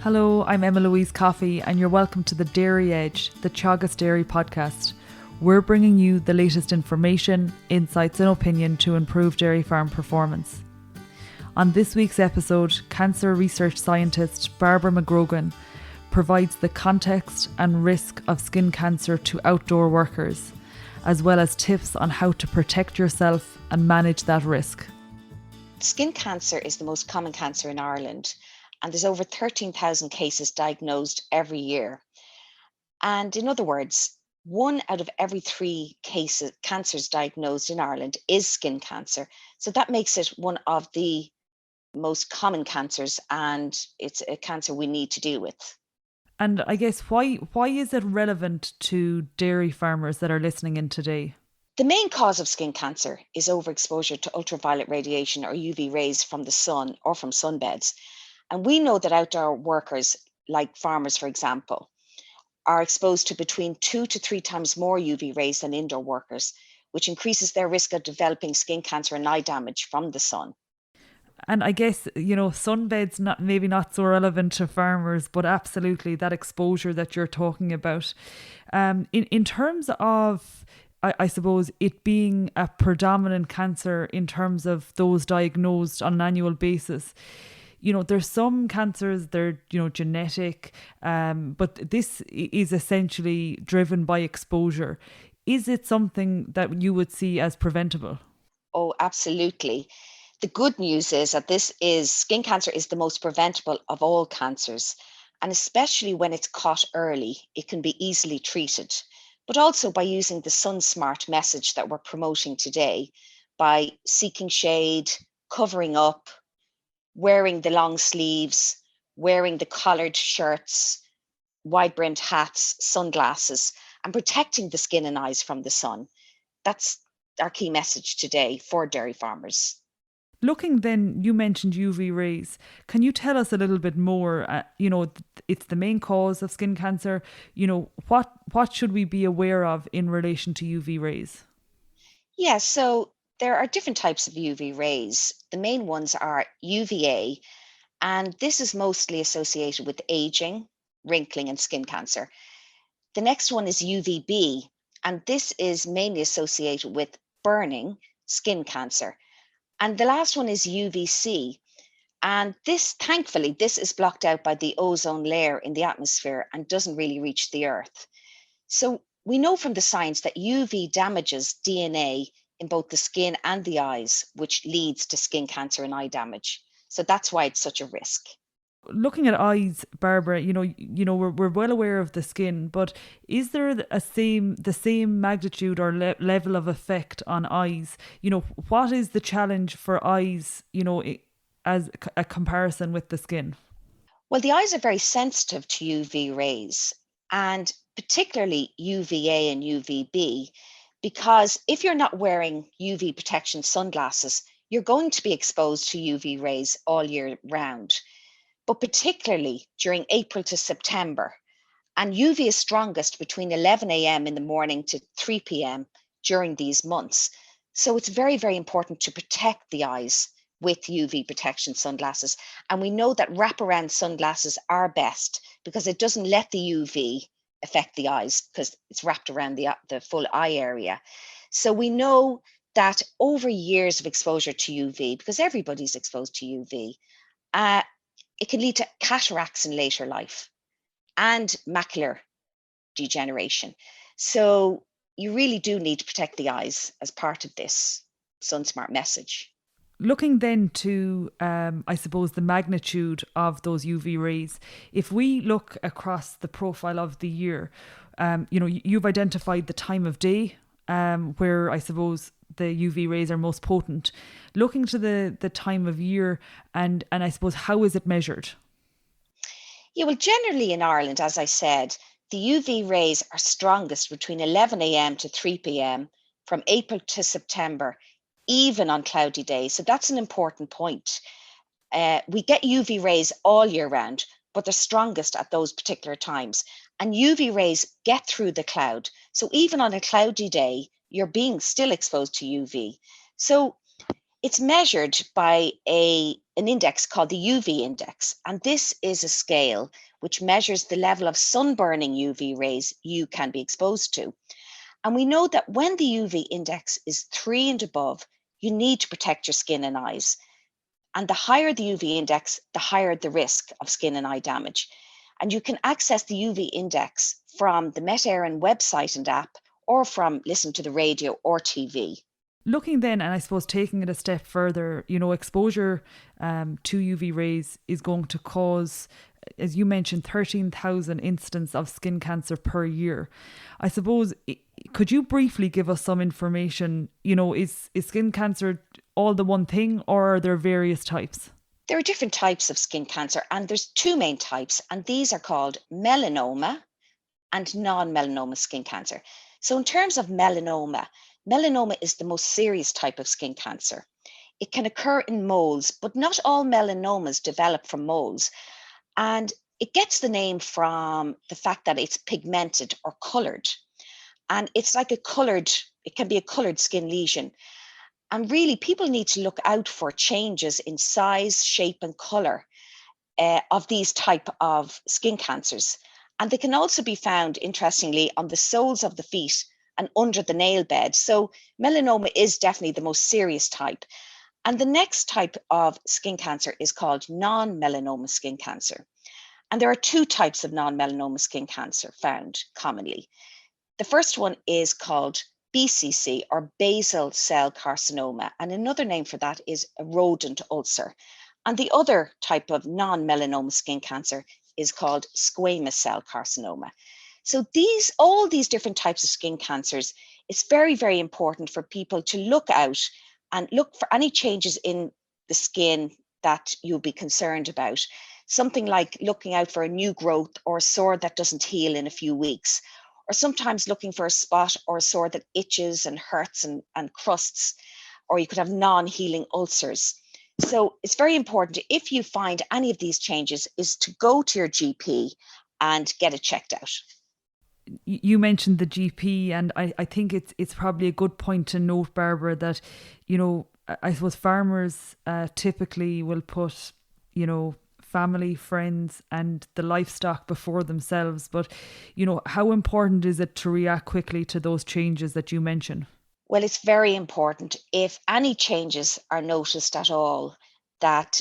Hello, I'm Emma-Louise Coffey, and you're welcome to the Dairy Edge, the Teagasc Dairy podcast. We're bringing you the latest information, insights, and opinion to improve dairy farm performance. On this week's episode, cancer research scientist Barbara McGrogan provides the context and risk of skin cancer to outdoor workers, as well as tips on how to protect yourself and manage that risk. Skin cancer is the most common cancer in Ireland, and there's over 13,000 cases diagnosed every year. And in other words, 1 out of every 3 cancers diagnosed in Ireland is skin cancer. So that makes it one of the most common cancers, and it's a cancer we need to deal with. And I guess why is it relevant to dairy farmers that are listening in today? The main cause of skin cancer is overexposure to ultraviolet radiation or UV rays from the sun or from sunbeds. And we know that outdoor workers, like farmers, for example, are exposed to between 2 to 3 times more UV rays than indoor workers, which increases their risk of developing skin cancer and eye damage from the sun. And I guess, sunbeds maybe not so relevant to farmers, but absolutely that exposure that you're talking about. In terms of, I suppose, it being a predominant cancer in terms of those diagnosed on an annual basis, there's some cancers, they're, genetic, but this is essentially driven by exposure. Is it something that you would see as preventable? Oh, absolutely. The good news is that skin cancer is the most preventable of all cancers. And especially when it's caught early, it can be easily treated. But also by using the Sun Smart message that we're promoting today, by seeking shade, covering up, wearing the long sleeves, wearing the collared shirts, wide brimmed hats, sunglasses, and protecting the skin and eyes from the sun. That's our key message today for dairy farmers. Looking then, you mentioned UV rays. Can you tell us a little bit more? It's the main cause of skin cancer. What should we be aware of in relation to UV rays? Yeah, so there are different types of UV rays. The main ones are UVA, and this is mostly associated with aging, wrinkling, and skin cancer. The next one is UVB, and this is mainly associated with burning, skin cancer. And the last one is UVC. And thankfully, this is blocked out by the ozone layer in the atmosphere and doesn't really reach the earth. So we know from the science that UV damages DNA in both the skin and the eyes, which leads to skin cancer and eye damage. So that's why it's such a risk. Looking at eyes, Barbara, we're well aware of the skin, but is there the same magnitude or level of effect on eyes? What is the challenge for eyes, as a comparison with the skin? Well, the eyes are very sensitive to UV rays, and particularly UVA and UVB, because if you're not wearing UV protection sunglasses, you're going to be exposed to UV rays all year round, but particularly during April to September. And UV is strongest between 11 a.m. in the morning to 3 p.m. during these months. So it's very, very important to protect the eyes with UV protection sunglasses. And we know that wraparound sunglasses are best because it doesn't let the UV affect the eyes because it's wrapped around the full eye area. So we know that over years of exposure to UV, because everybody's exposed to UV, it can lead to cataracts in later life and macular degeneration. So you really do need to protect the eyes as part of this SunSmart message. Looking then to, I suppose, the magnitude of those UV rays, if we look across the profile of the year, you've identified the time of day where I suppose the UV rays are most potent. Looking to the time of year and I suppose, how is it measured? Yeah, well, generally in Ireland, as I said, the UV rays are strongest between 11 a.m. to 3 p.m. from April to September, even on cloudy days. So that's an important point. We get UV rays all year round, but they're strongest at those particular times. And UV rays get through the cloud. So even on a cloudy day, you're being still exposed to UV. So It's measured by an index called the UV index. And this is a scale which measures the level of sun-burning UV rays you can be exposed to. And we know that when the UV index is 3 and above, you need to protect your skin and eyes. And the higher the UV index, the higher the risk of skin and eye damage. And you can access the UV index from the Met Éireann website and app, or from listening to the radio or TV. Looking then, and I suppose taking it a step further, exposure to UV rays is going to cause, as you mentioned, 13,000 incidents of skin cancer per year. I suppose, could you briefly give us some information? Is skin cancer all the one thing, or are there various types? There are different types of skin cancer, and there's two main types, and these are called melanoma and non-melanoma skin cancer. So in terms of melanoma is the most serious type of skin cancer. It can occur in moles, but not all melanomas develop from moles. And it gets the name from the fact that it's pigmented or colored. And it's like it can be a colored skin lesion. And really, people need to look out for changes in size, shape, and color of these type of skin cancers. And they can also be found, interestingly, on the soles of the feet and under the nail bed. So melanoma is definitely the most serious type. And the next type of skin cancer is called non-melanoma skin cancer. And there are two types of non-melanoma skin cancer found commonly. The first one is called BCC, or basal cell carcinoma. And another name for that is a rodent ulcer. And the other type of non-melanoma skin cancer is called squamous cell carcinoma. So all these different types of skin cancers, it's very, very important for people to look out and look for any changes in the skin that you'll be concerned about. Something like looking out for a new growth or a sore that doesn't heal in a few weeks, or sometimes looking for a spot or a sore that itches and hurts and crusts, or you could have non-healing ulcers. So it's very important, if you find any of these changes, is to go to your GP and get it checked out. You mentioned the GP, and I think it's probably a good point to note, Barbara, that, I suppose farmers typically will put, family, friends and the livestock before themselves. But, how important is it to react quickly to those changes that you mentioned? Well, it's very important, if any changes are noticed at all, that,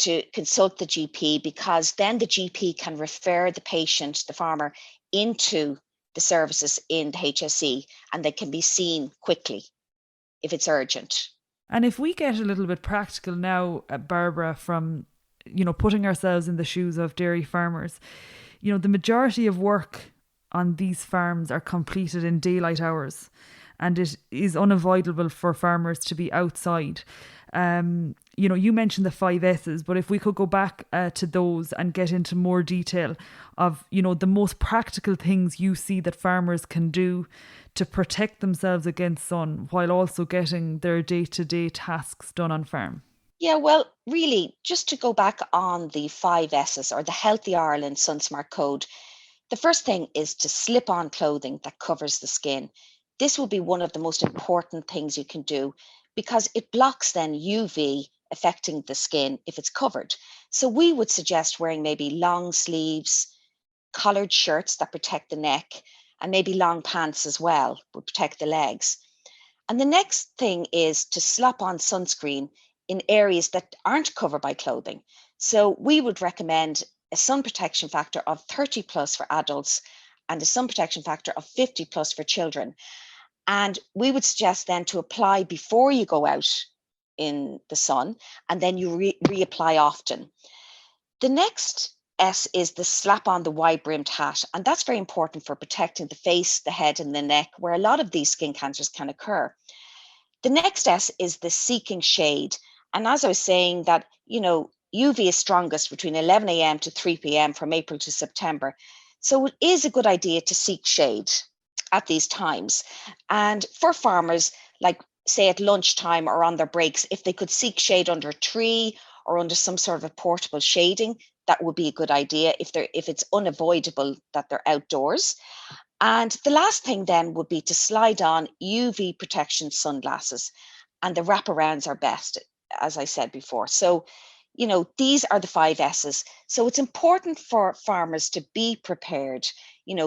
to consult the GP, because then the GP can refer the patient, the farmer, into the services in the HSE, and they can be seen quickly if it's urgent. And if we get a little bit practical now, Barbara, from, putting ourselves in the shoes of dairy farmers, the majority of work on these farms are completed in daylight hours, and it is unavoidable for farmers to be outside. You mentioned the 5 S's, but if we could go back to those and get into more detail of, the most practical things you see that farmers can do to protect themselves against sun while also getting their day-to-day tasks done on farm. Yeah, well, really, just to go back on the 5 S's, or the Healthy Ireland SunSmart Code, the first thing is to slip on clothing that covers the skin. This will be one of the most important things you can do, because it blocks then UV affecting the skin if it's covered. So we would suggest wearing maybe long sleeves, collared shirts that protect the neck, and maybe long pants as well, would protect the legs. And the next thing is to slap on sunscreen in areas that aren't covered by clothing. So we would recommend a sun protection factor of 30 plus for adults and a sun protection factor of 50 plus for children. And we would suggest then to apply before you go out in the sun, and then you reapply often. The next S is the slap on the wide brimmed hat. And that's very important for protecting the face, the head and the neck, where a lot of these skin cancers can occur. The next S is the seeking shade. And as I was saying, that, UV is strongest between 11 a.m. to 3 p.m. from April to September. So it is a good idea to seek shade at these times. And for farmers, like say at lunchtime or on their breaks, if they could seek shade under a tree or under some sort of a portable shading, that would be a good idea if it's unavoidable that they're outdoors. And the last thing then would be to slide on UV protection sunglasses. and the wraparounds are best, as I said before. So, these are the 5 S's. So it's important for farmers to be prepared,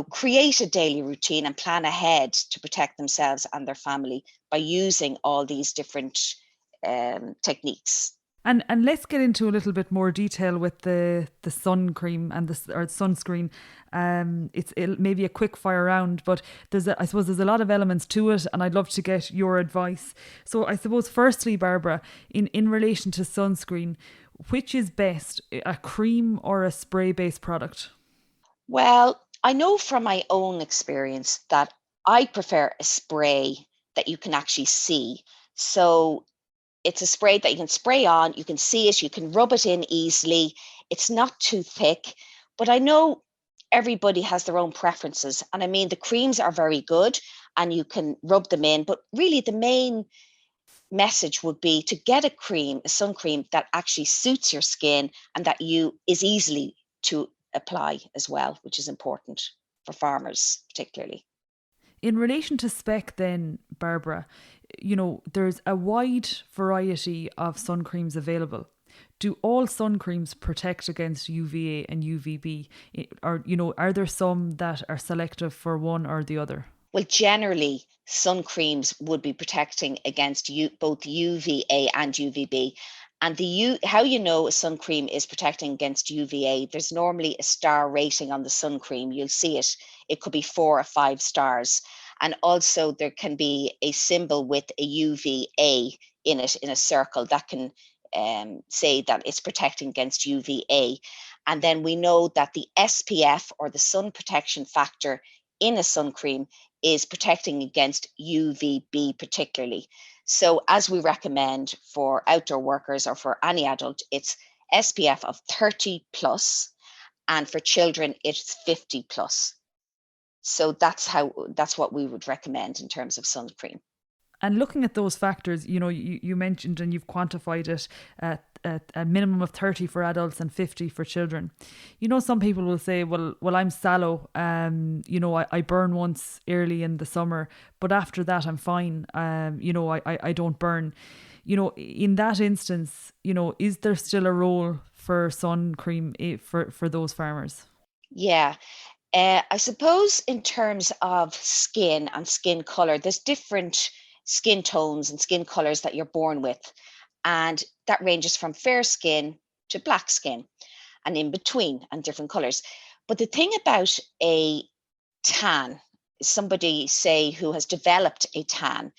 create a daily routine and plan ahead to protect themselves and their family by using all these different techniques. And let's get into a little bit more detail with the sun cream and or sunscreen. It's maybe a quick fire round, but I suppose there's a lot of elements to it, and I'd love to get your advice. So I suppose firstly, Barbara, in relation to sunscreen, which is best, a cream or a spray-based product? Well, I know from my own experience that I prefer a spray that you can actually see. So it's a spray that you can spray on, you can see it, you can rub it in easily. It's not too thick, but I know everybody has their own preferences. And I mean, the creams are very good and you can rub them in, but really the main message would be to get a sun cream that actually suits your skin and that is easily to apply as well, which is important for farmers particularly. In relation to spec then, Barbara, there's a wide variety of sun creams available. Do all sun creams protect against UVA and UVB? Or, are there some that are selective for one or the other? Well, generally, sun creams would be protecting against both UVA and UVB. And how you know a sun cream is protecting against UVA, there's normally a star rating on the sun cream. You'll see it. It could be 4 or 5 stars. And also there can be a symbol with a UVA in it, in a circle, that can say that it's protecting against UVA. And then we know that the SPF, or the sun protection factor, in a sun cream is protecting against UVB particularly. So as we recommend for outdoor workers or for any adult, it's SPF of 30 plus, and for children it's 50 plus. So that's what we would recommend in terms of sunscreen. And looking at those factors, you mentioned and you've quantified it at a minimum of 30 for adults and 50 for children. Some people will say, well, I'm sallow. I burn once early in the summer, but after that I'm fine. I don't burn. In that instance, is there still a role for sun cream for those farmers? Yeah. I suppose in terms of skin and skin color, there's different skin tones and skin colors that you're born with. And that ranges from fair skin to black skin and in between, and different colors. But the thing about a tan, somebody say who has developed a tan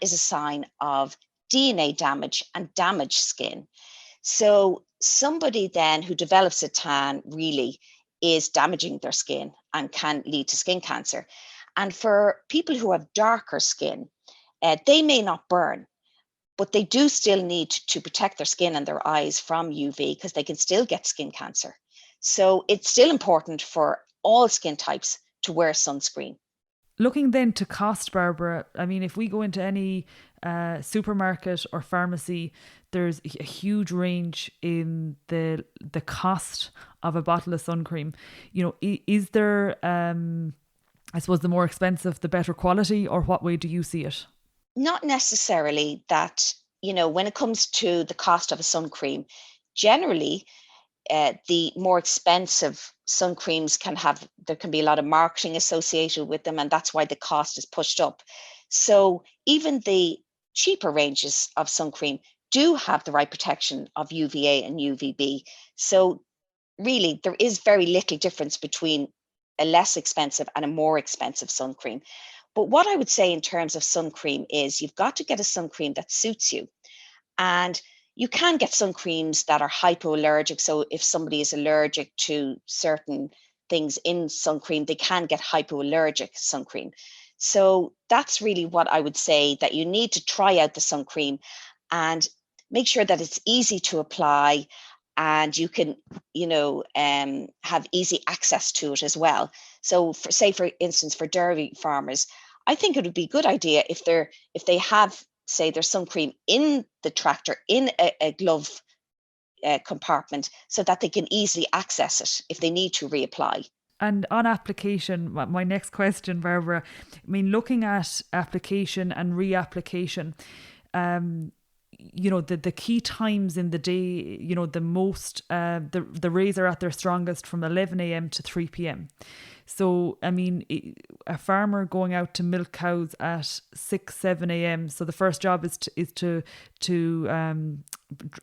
is a sign of DNA damage and damaged skin. So somebody then who develops a tan really is damaging their skin and can lead to skin cancer. And for people who have darker skin, they may not burn, but they do still need to protect their skin and their eyes from UV, because they can still get skin cancer. So it's still important for all skin types to wear sunscreen. Looking then to cost, Barbara, I mean, if we go into any supermarket or pharmacy, there's a huge range in the cost of a bottle of sun cream. Is there, I suppose, the more expensive, the better quality, or what way do you see it? Not necessarily that, when it comes to the cost of a sun cream, generally, the more expensive sun creams there can be a lot of marketing associated with them, and that's why the cost is pushed up. So even the cheaper ranges of sun cream do have the right protection of UVA and UVB. So really, there is very little difference between a less expensive and a more expensive sun cream. But what I would say in terms of sun cream is you've got to get a sun cream that suits you. And you can get sun creams that are hypoallergic. So if somebody is allergic to certain things in sun cream, they can get hypoallergic sun cream. So that's really what I would say, that you need to try out the sun cream and make sure that it's easy to apply, and you can, have easy access to it as well. So for instance, for dairy farmers, I think it would be a good idea if they have, say, there's sun cream in the tractor in a glove compartment, so that they can easily access it if they need to reapply. And on application, my next question, Barbara, I mean, looking at application and reapplication, the key times in the day, the most, the rays are at their strongest from 11 a.m. to 3 p.m. So, I mean, a farmer going out to milk cows at 6, 7 a.m. So the first job is to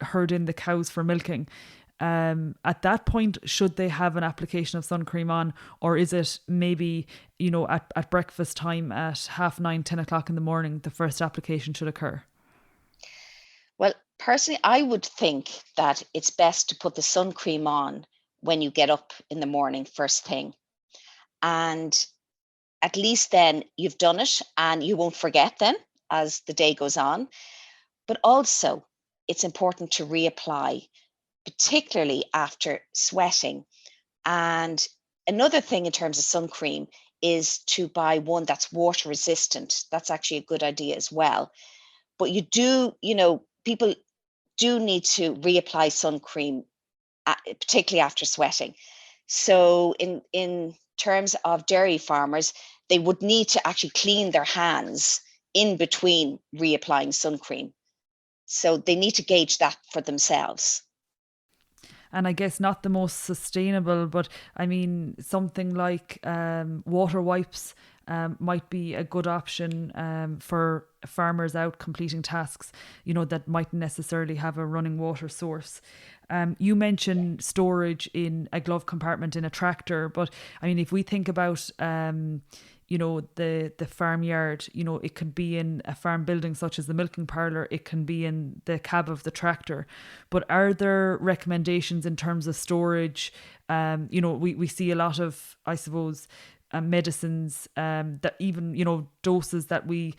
herd in the cows for milking. At that point, should they have an application of sun cream on, or is it maybe, at breakfast time at 9:30, 10 o'clock in the morning, the first application should occur? Well, personally, I would think that it's best to put the sun cream on when you get up in the morning, first thing. And at least then you've done it and you won't forget then as the day goes on. But also, it's important to reapply, particularly after sweating. And another thing in terms of sun cream is to buy one that's water resistant. That's actually a good idea as well. But people do need to reapply sun cream, particularly after sweating. So in terms of dairy farmers, they would need to actually clean their hands in between reapplying sun cream. So they need to gauge that for themselves. And I guess not the most sustainable, but I mean, something like water wipes might be a good option for farmers out completing tasks, that mightn't necessarily have a running water source. You mentioned storage in a glove compartment in a tractor, but I mean, if we think about the farmyard, it could be in a farm building such as the milking parlour, it can be in the cab of the tractor. But are there recommendations in terms of storage? We see a lot of, I suppose, medicines that even, doses that we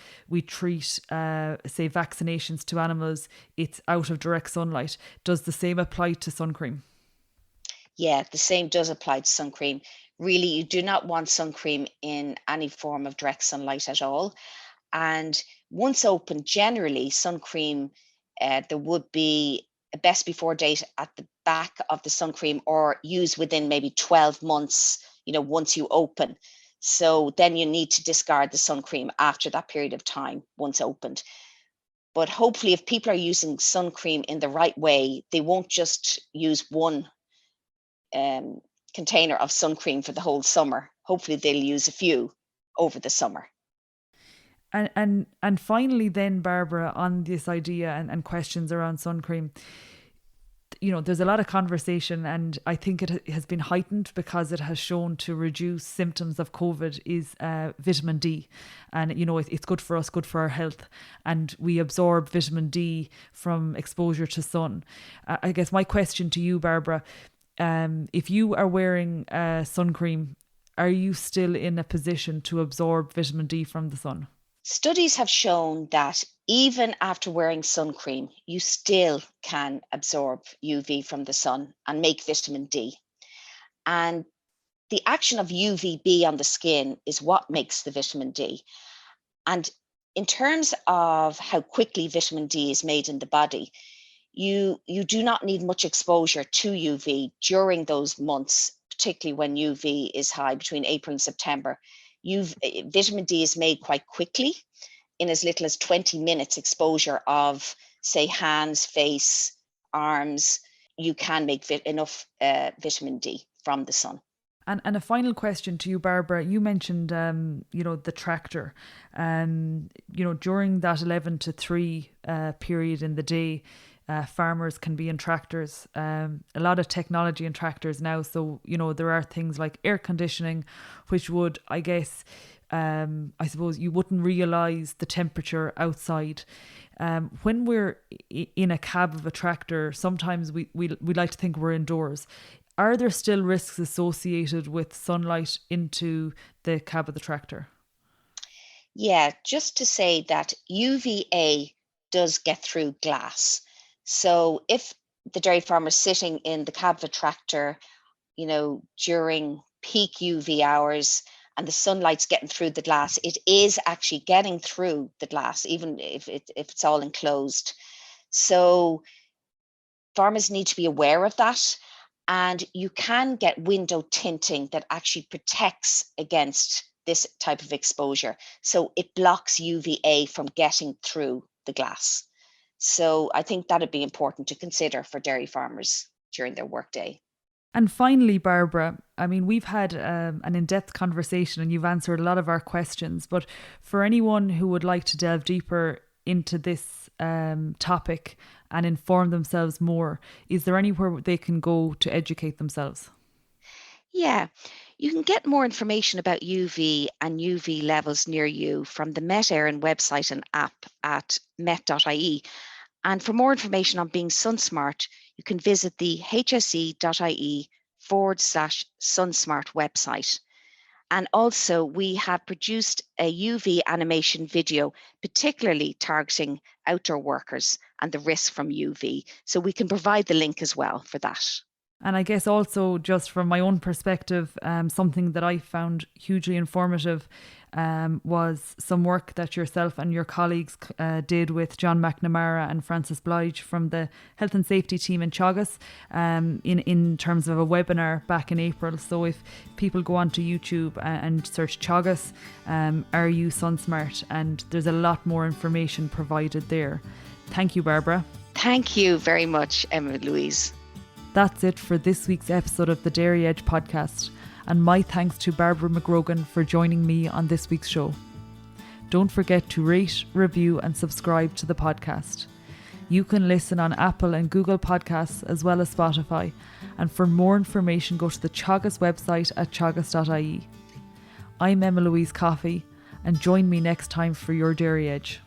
treat, say, vaccinations to animals, it's out of direct sunlight. Does the same apply to sun cream? Yeah, the same does apply to sun cream. Really, you do not want sun cream in any form of direct sunlight at all. And once open, generally, sun cream, there would be a best before date at the back of the sun cream, or use within maybe 12 months, once you open. So then you need to discard the sun cream after that period of time once opened. But hopefully, if people are using sun cream in the right way, they won't just use one container of sun cream for the whole summer. Hopefully they'll use a few over the summer. And finally then, Barbara, on this idea and questions around sun cream, there's a lot of conversation, and I think it has been heightened because it has shown to reduce symptoms of COVID, is vitamin D. And, it's good for us, good for our health. And we absorb vitamin D from exposure to sun. I guess my question to you, Barbara, if you are wearing sun cream, are you still in a position to absorb vitamin D from the sun? Studies have shown that even after wearing sun cream, you still can absorb UV from the sun and make vitamin D. And the action of UVB on the skin is what makes the vitamin D. And in terms of how quickly vitamin D is made in the body, you do not need much exposure to UV during those months, particularly when UV is high between April and September. Vitamin D is made quite quickly, in as little as 20 minutes exposure of, say, hands, face, arms. You can make enough vitamin D from the sun. And a final question to you, Barbara. You mentioned, the tractor. During that 11 to 3 period in the day, farmers can be in tractors. A lot of technology in tractors now. So, there are things like air conditioning, which would, I guess, I suppose you wouldn't realise the temperature outside. When we're in a cab of a tractor, sometimes we like to think we're indoors. Are there still risks associated with sunlight into the cab of the tractor? Yeah, just to say that UVA does get through glass. So if the dairy farmer is sitting in the cab of a tractor, during peak UV hours, and the sunlight's getting through the glass, it is actually getting through the glass, even if it's all enclosed. So farmers need to be aware of that. And you can get window tinting that actually protects against this type of exposure. So it blocks UVA from getting through the glass. So I think that'd be important to consider for dairy farmers during their workday. And finally, Barbara, I mean, we've had an in-depth conversation and you've answered a lot of our questions, but for anyone who would like to delve deeper into this topic and inform themselves more, is there anywhere they can go to educate themselves? Yeah, you can get more information about UV and UV levels near you from the Met Éireann website and app at met.ie. And for more information on being sun smart, you can visit the hse.ie/sunsmart website. And also, we have produced a UV animation video, particularly targeting outdoor workers and the risk from UV. So we can provide the link as well for that. And I guess also, just from my own perspective, something that I found hugely informative was some work that yourself and your colleagues did with John McNamara and Francis Blige from the health and safety team in Teagasc in terms of a webinar back in April. So if people go onto YouTube and search Teagasc, Are You Sunsmart? And there's a lot more information provided there. Thank you, Barbara. Thank you very much, Emma-Louise. That's it for this week's episode of the Dairy Edge podcast, and my thanks to Barbara McGrogan for joining me on this week's show. Don't forget to rate, review and subscribe to the podcast. You can listen on Apple and Google Podcasts as well as Spotify, and for more information go to the Teagasc website at teagasc.ie. I'm Emma-Louise Coffey, and join me next time for your Dairy Edge.